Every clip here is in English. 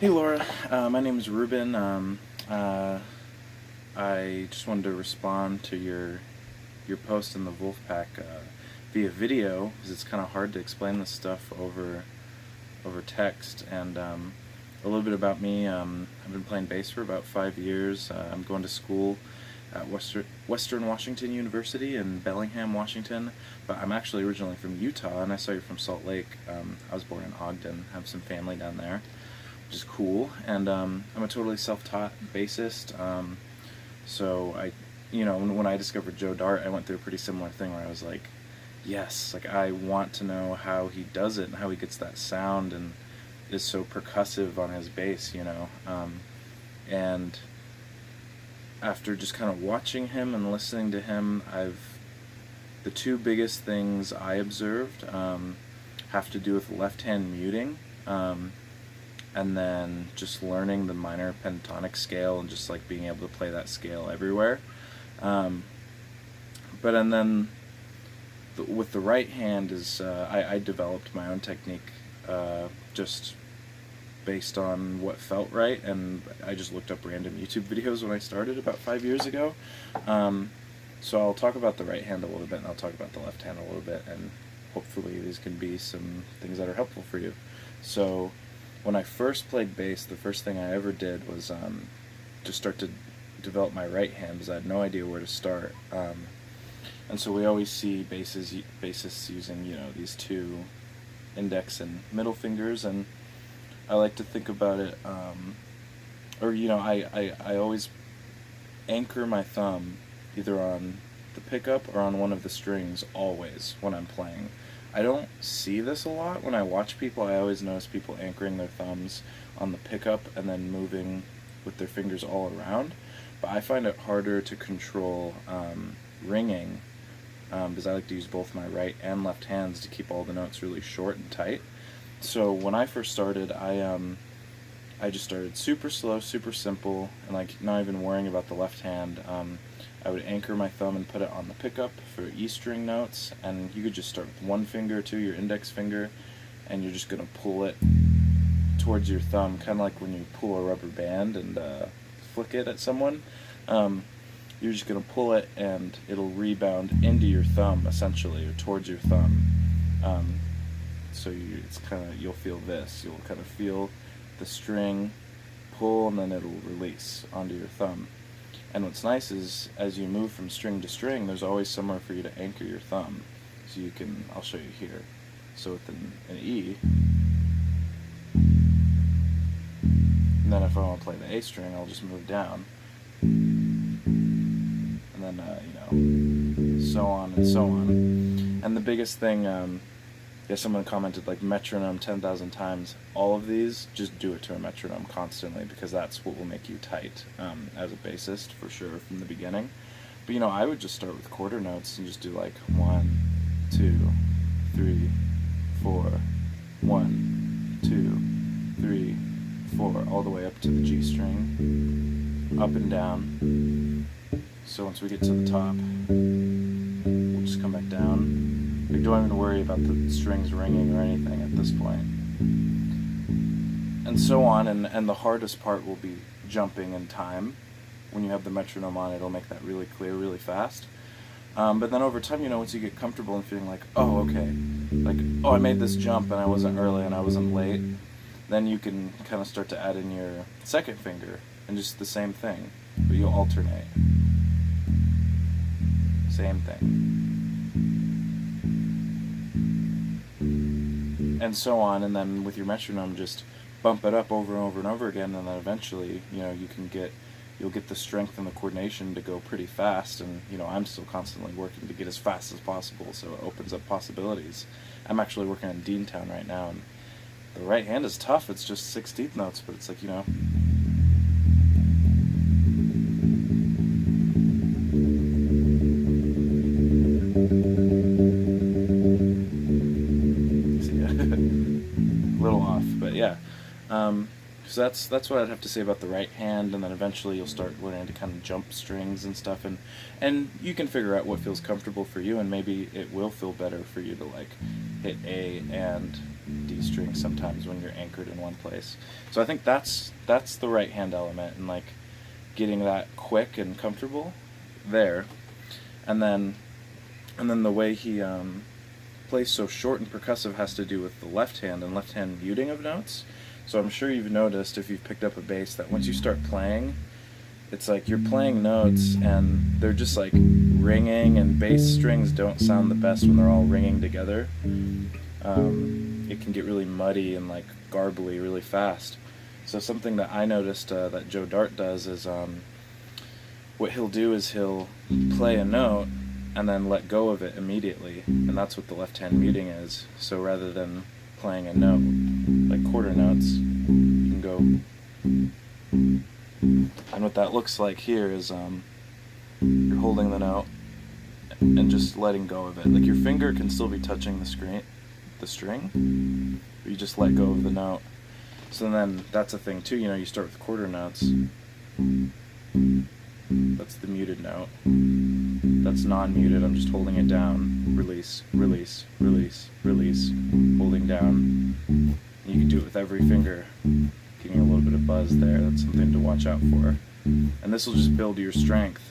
Hey Laura, my name is Ruben. I just wanted to respond to your post in the Wolfpack via video because it's kind of hard to explain this stuff over text. And a little bit about me. I've been playing bass for about 5 years. I'm going to school at Western Washington University in Bellingham, Washington. But I'm actually originally from Utah, and I saw you're from Salt Lake. I was born in Ogden. I have some family down there, which is cool. And I'm a totally self-taught bassist. So when I discovered Joe Dart, I went through a pretty similar thing where I was like, yes, like I want to know how he does it and how he gets that sound and is so percussive on his bass. And after just kind of watching him and listening to him, the two biggest things I observed have to do with left-hand muting. And then just learning the minor pentatonic scale and just like being able to play that scale everywhere. And then with the right hand is I developed my own technique just based on what felt right, and I just looked up random YouTube videos when I started about 5 years ago. So I'll talk about the right hand a little bit, and I'll talk about the left hand a little bit, and hopefully these can be some things that are helpful for you. So when I first played bass, the first thing I ever did was to start to develop my right hand because I had no idea where to start. And so we always see bassists using these two index and middle fingers, and I like to think about it, I always anchor my thumb either on the pickup or on one of the strings always when I'm playing. I don't see this a lot when I watch people. I always notice people anchoring their thumbs on the pickup and then moving with their fingers all around. But I find it harder to control ringing because I like to use both my right and left hands to keep all the notes really short and tight. So when I first started, I just started super slow, super simple, and like not even worrying about the left hand. I would anchor my thumb and put it on the pickup for E string notes, and you could just start with one finger to your index finger, and you're just gonna pull it towards your thumb, kind of like when you pull a rubber band and flick it at someone. You're just gonna pull it, and it'll rebound into your thumb essentially, or towards your thumb. So you'll feel this. You'll kind of feel the string pull, and then it'll release onto your thumb. And what's nice is, as you move from string to string, there's always somewhere for you to anchor your thumb. So I'll show you here. So with an E, and then if I want to play the A string, I'll just move down. And then, so on and so on. And the biggest thing, someone commented like metronome 10,000 times. All of these, just do it to a metronome constantly, because that's what will make you tight as a bassist for sure from the beginning. But I would just start with quarter notes and just do like 1, 2, 3, 4, 1, 2, 3, 4, all the way up to the G string, up and down. So once we get to the top, we'll just come back down. Like, don't even worry about the strings ringing or anything at this point. And so on, and the hardest part will be jumping in time. When you have the metronome on, it'll make that really clear, really fast. But then over time, once you get comfortable and feeling like, oh, okay, like, oh, I made this jump and I wasn't early and I wasn't late, then you can kind of start to add in your second finger and just the same thing, but you'll alternate. Same thing. And so on, and then with your metronome, just bump it up over and over and over again, and then eventually, you'll get the strength and the coordination to go pretty fast. And I'm still constantly working to get as fast as possible, so it opens up possibilities. I'm actually working on Deantown right now, and the right hand is tough. It's just 16th notes, but it's like little off, but yeah. So that's what I'd have to say about the right hand, and then eventually you'll start learning to kind of jump strings and stuff, and you can figure out what feels comfortable for you, and maybe it will feel better for you to like hit A and D string sometimes when you're anchored in one place. So I think that's the right hand element, and like getting that quick and comfortable there, and then the way he plays so short and percussive has to do with the left hand and left hand muting of notes. So I'm sure you've noticed, if you've picked up a bass, that once you start playing, it's like you're playing notes and they're just like ringing, and bass strings don't sound the best when they're all ringing together. It can get really muddy and like garbly really fast. So something that I noticed that Joe Dart does is what he'll do is he'll play a note and then let go of it immediately, and that's what the left hand muting is. So rather than playing a note like quarter notes, you can go, and what that looks like here is you're holding the note and just letting go of it. Like your finger can still be touching the string, but you just let go of the note. So then that's a thing too, you start with quarter notes. That's the muted note. That's non-muted, I'm just holding it down. Release, release, release, release, holding down. You can do it with every finger, getting a little bit of buzz there. That's something to watch out for. And this will just build your strength.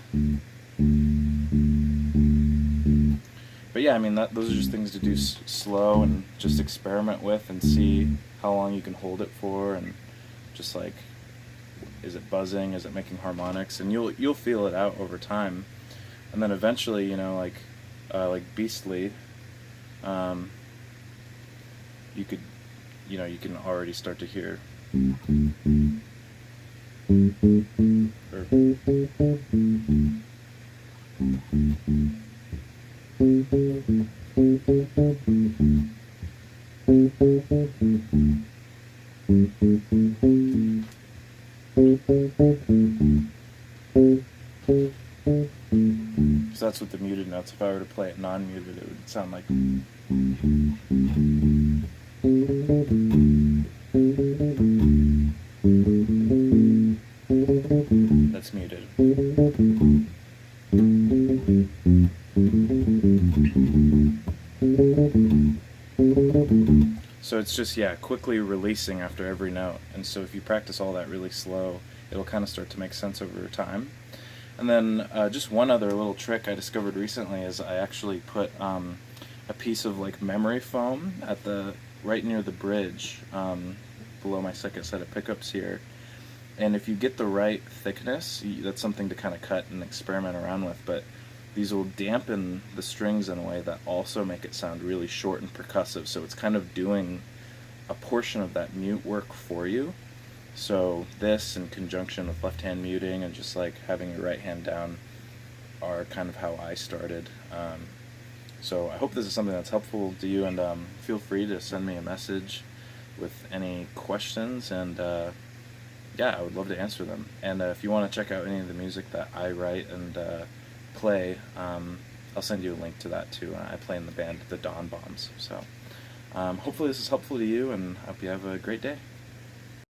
But yeah, I mean, those are just things to do slow and just experiment with and see how long you can hold it for, and just like, is it buzzing? Is it making harmonics? And you'll feel it out over time, and then eventually, like Beastly, you could, you can already start to hear. So that's what the muted notes. If I were to play it non-muted, it would sound like. That's muted. So it's just, quickly releasing after every note. And so if you practice all that really slow, it'll kind of start to make sense over time. And then just one other little trick I discovered recently is I actually put a piece of like memory foam at right near the bridge, below my second set of pickups here. And if you get the right thickness, that's something to kind of cut and experiment around with, but these will dampen the strings in a way that also make it sound really short and percussive. So it's kind of doing a portion of that mute work for you. So this, in conjunction with left hand muting and just like having your right hand down, are kind of how I started. So I hope this is something that's helpful to you, and feel free to send me a message with any questions, and I would love to answer them. And if you want to check out any of the music that I write and play, I'll send you a link to that too. I play in the band The Dawn Bombs. So hopefully this is helpful to you, and I hope you have a great day.